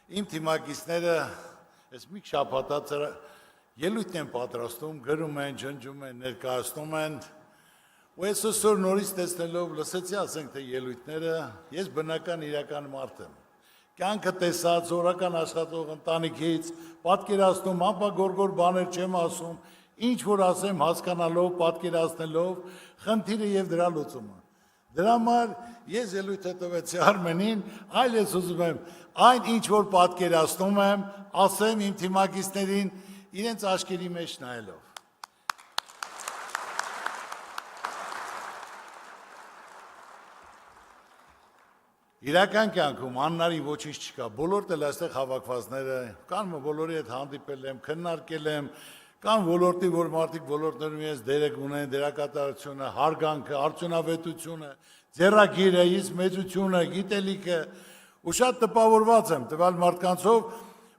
Իմ թիմակիցները այս մի շաբաթած ելույթ են պատրաստում, գրում են, ջնջում են, ներկայացնում են, ու ես այսօր նորից տեսնելով լսեցի, ասենք թե ելույթները, ես բնական իրական մարդ եմ։ Կյանքը տեսած, օրական աշխատող ընտանիքից, պատկերացնում, ամպագորգոր բաներ չեմ ասում, ինչ որ ասեմ հասկանալով, պատկերացնելով, խնդիրը եւ դրա լուծումը։ Դրա համար ես ելույթ տվեցի Արմենին, այլ ես ուզում եմ այն ինչ որ պատկերացնում եմ, ասեմ իմ թիմակիցներին իրենց աչքերի մեջ նայելով։ Իրական կյանքում աննարի ոչինչ չկա, բոլոր էլ այստեղ հավաքվածները, կան բոլորի հետ հանդիպել եմ, քննարկել եմ, կան ոլորտի, որ մարդիկ ոլորտներում ես դերակ ունեն, դերակատարությունը, հարգանքը, արդյունավետությունը, ձեռագիրը, իսկ մեծությունը, գիտելիքը, ու շատ տպավորված եմ տվյալ մարդկանցով,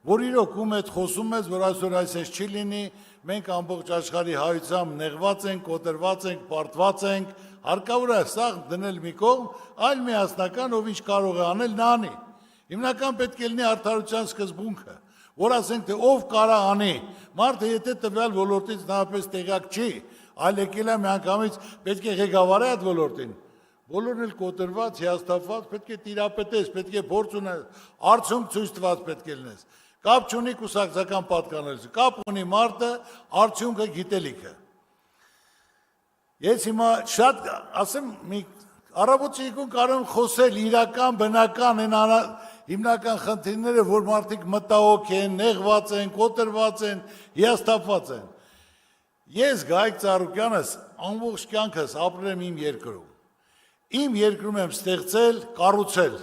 որ իրոք ում հետ խոսում ես, որ այսօր այսպես չի լինի, մենք ամբողջ աշխարհի հայությամբ նեղված ենք, կոտրված ենք, պարտված ենք, հարկավոր է սաղ դնել մի կողմ, այլ միասնական ով ինչ կարող է անել, նա անի։ Հիմնական պետք է լինի արդարության սկզբունքը, որ ասենք թե ով կարա անի, մարդը եթե տվյալ ոլորտից նույնպես տեղյակ չի, այլ եկել է միանգամից պետք է ղեկավարի այդ ոլորտին, բոլորն էլ կոտրված, հիասթափված, պետք է տիրապետես, պետք է փորձ ունես, արդյունք ցույց տված պետք է լինես, կապ չունի կուսակցական պատկանելը, կապ ունի մարդը, արդյունքը գիտելիքը։ Ես հիմա շատ ասեմ մի առավոտիկուն կարող եմ խոսել իրական, բնական հիմնական խնդիրները, որ մարդիկ մտահոգ են, նեղված են, կոտրված են, հիասթափված են։ Ես Գայք Ծառուկյանս ամբողջ կյանքս ապրել եմ իմ երկրում։ Իմ երկրում եմ ստեղծել, կառուցել։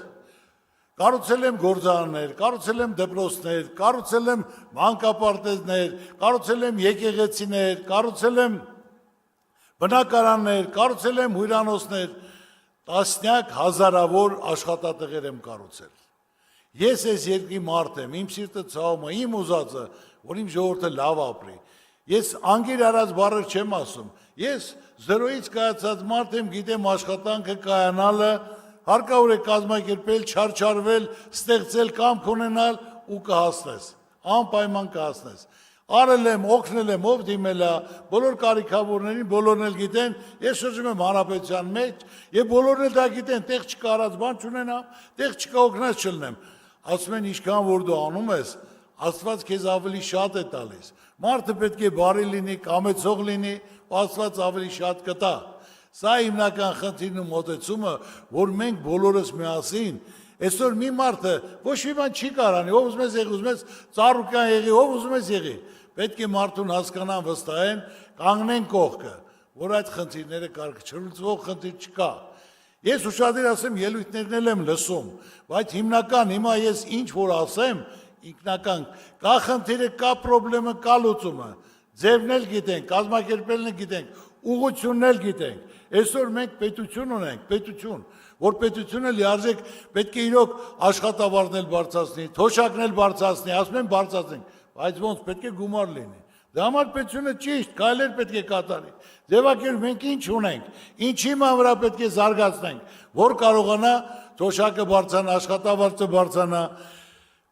Կառուցել եմ գործարաններ, կառուցել եմ դպրոցներ, կառուցել եմ մանկապարտեզներ, կառուցել եմ եկեղեցիներ, կառուցել եմ բնակարաններ, կառուցել եմ հյուրանոցներ, տասնյակ հազարավոր աշխատատեղեր եմ կառուցել։ Ես այս երկրի մարդ եմ, իմ սիրտը ցավում է, իմ ուզածը, որ իմ ժողովուրդը լավ ապրի։ Ես անգիր արած բառեր չեմ ասում։ Ես զրոյից կայացած մարդ եմ, գիտեմ աշխատանքը կայանալը, հարկավոր է կազմակերպել, չարչարվել, ստեղծել կամք ունենալ ու կհասնես, անպայման կհասնես։ Արել եմ, օգնել եմ, ով դիմել է, բոլոր կարիքավորներին, բոլորն էլ գիտեն, ես շրջում եմ հանրապետության մեջ, եւ բոլորն էլ դա գիտեն, տեղ չկա արած բան չունենամ, տեղ չկա օգնած չլնեմ։ Ասում են ինչքան որ դու անում ես, Աստված քեզ ավելի շատ է տալիս։ Մարդը պետք է բարի լինի, կամեցող լինի, Աստված ավելի շատ կտա։ Սա հիմնական խնդիրն ու մոտեցումը, որ մենք բոլորս միասին, այսօր մի մարդը ոչ մի բան չի կարանի, ով ուզում ես եղի, ուզում ես Ծառուկյան եղի, ով ուզում ես եղի, պետք է մարդուն հասկանան, վստահեն, կանգնեն կողքը, որ այդ խնդիրները չլուծվող խնդիր չկա։ Ես ուշադիր ասեմ, ելույթներն էլ եմ լսում, բայց հիմնական հիմա ես ինչ որ ասեմ, ինքնական կա խնդիրը, կա պրոբլեմը, կա լուծումը, ձևն էլ գիտենք, կազմակերպելն էլ գիտենք, ուղղությունն էլ գիտենք։ Այսօր մենք պետություն ունենք, պետություն, որ պետությունը լիարժեք պետք է իրոք աշխատավարձներ բարձրացնի, թոշակներ բարձրացնի, ասում են բարձրացնենք, բայց ոնց պետք է գումար լինի։ Դրա համար պետությունը ճիշտ, քայլեր պետք է կատարի։ Ձևակերպ մենք ինչ ունենք, ինչի վրա պետք է զարգացնենք, որ կարողանա թոշակը բարձրանա, աշխատավարձը բարձրանա,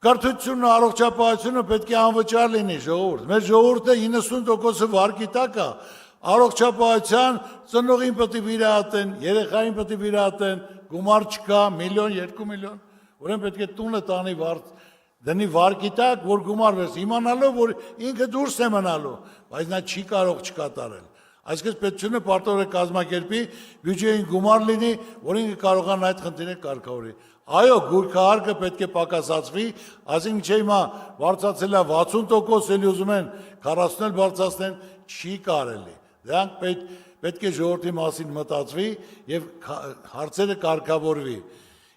կրթությունը, առողջապահությունը պետք է անվճար լինի, ժողովուրդ։ Մեր ժողովուրդը 90%-ը վարկի տակ է, առողջապահության ծնողին պետք է վիրահատեն, երեխային պետք է վիրահատեն, գումար չկա, միլիոն, 2 միլիոն, ուրեմն պետք է տունը տանի դնի վարկի տակ, որ գումար վերցնի, իմանալով, որ ինքը դուրս է մնալու, բայց նա չի կարող չկատարել։ Այսինքն պետությունը պարտավոր է կազմակերպի, բյուջեին գումար լինի, որ ինքը կարողանա այդ խնդիրը կարգավորի։ Այո, գույքահարկը պետք է պակասացվի, այսինքն չէ հիմա բարձրացել է 60%, էլի ուզում են 40-ել բարձրացնեն, չի կարելի։ Դրանք պետք է ժողովրդի մասին մտածվի եւ հարցերը կարգավորվի։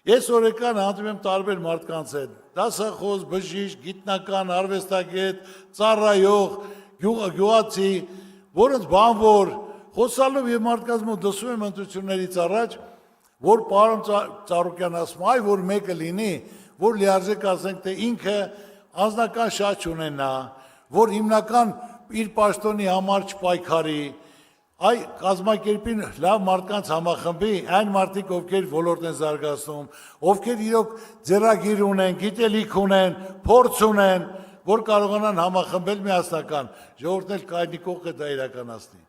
Ես օրական հանդիպում եմ տարբեր մարդկանց հետ, դասախոս, բժիշկ, գիտնական, արվեստագետ, ծառայող, գյուղացի, որոնց բանվոր, խոսալով եւ մարդկանց մոտ դասում եմ ընտրություններից առաջ, որ պարոն Ծառուկյան ասում, այ որ մեկը լինի, որ լիարժեք ասենք թե ինքը անձնական շատ չունենա, որ հիմնական իր պաշտոնի համար չպայքարի, Այ կազմակերպին լավ մարդկանց համախմբի, այն մարդիկ, ովքեր ոլորտ են զարգացնում, ովքեր իրոք ձեռագիր ունեն, գիտելիք ունեն, փորձ ունեն, որ կարողանան համախմբել միասնական, ժողովուրդն էլ կայնի կողքը դա իրականացնի։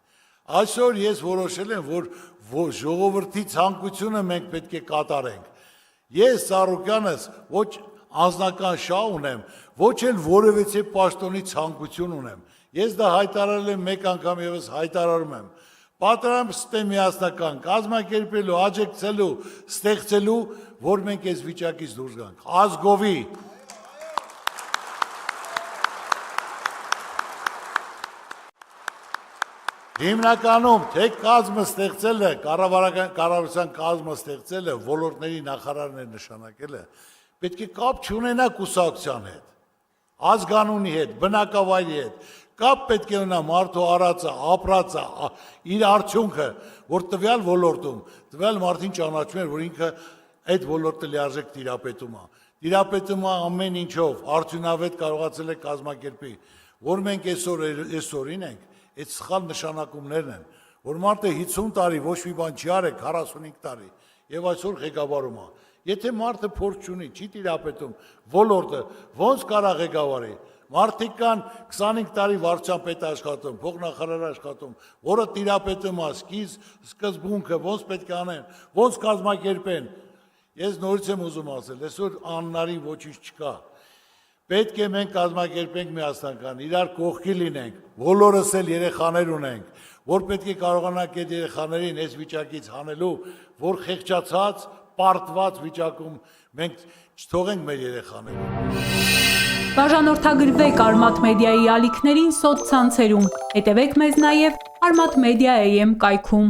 Այսօր ես որոշել եմ, որ ժողովրդի ցանկությունը մենք պետք է կատարենք։ Ես Սարոկյանս ոչ անձնական շահ ունեմ, ոչ էլ որևէ պաշտոնի ցանկություն ունեմ։ Ես դա հայտարարել եմ մեկ անգամ եւս հայտարարում եմ։ Պատրաստ եմ միասնական կազմակերպելու, աջակցելու, ստեղծելու, որ մենք այս վիճակից դուրս գանք։ Ազգովի Հիմնականում թե կազմը ստեղծելը, կառավարության կազմը ստեղծելը, ոլորտների նախարարն է նշանակել է, պետք է կապ չունենա կուսակցության հետ, ազգանունի հետ, բնակավայրի հետ, կապ պետք է ունենա մարդու արածը, ապրածը, իր արդյունքը, որ տվյալ ոլորտում, տվյալ մարդին ճանաչում էր, որ ինքը այդ ոլորտը լիարժեք տիրապետում է։ Տիրապետում է ամեն ինչով, արդյունավետ կարողացել է կազմակերպի, որ մենք այսօրին ենք, այդ սխալ նշանակումներն են, որ մարդը 50 տարի ոչ մի բան չի արել, 45 տարի, եւ այսօր ղեկավարում է։ Եթե մարդը փորձ չունի, չի տիրապետում ոլորտը, ոնց կարա ղեկավարի։ Մարդիկ կան 25 տարի վարչության պետ աշխատում, փոխնախարար աշխատում, որը տիրապետում է սկզբունքը, ոնց պետք է անեն, ոնց կազմակերպեն։ Ես նորից եմ ուզում ասել, այսօր անհնարին ոչինչ չկա։ Պետք է մենք կազմակերպենք միասնական, իրար կողքի լինենք, բոլորս էլ երեխաներ ունենք, որ պետք է կարողանանք այդ երեխաներին այս վիճակից հանելու, որ խեղճացած, պարտված վիճակում մենք չթողենք մեր երեխաներին։ Բաժանորդագրվեք Արմաթ մեդիայի ալիքներին սոցցանցերում, հետևեք մեզ նաև Armat Media AM կայքում։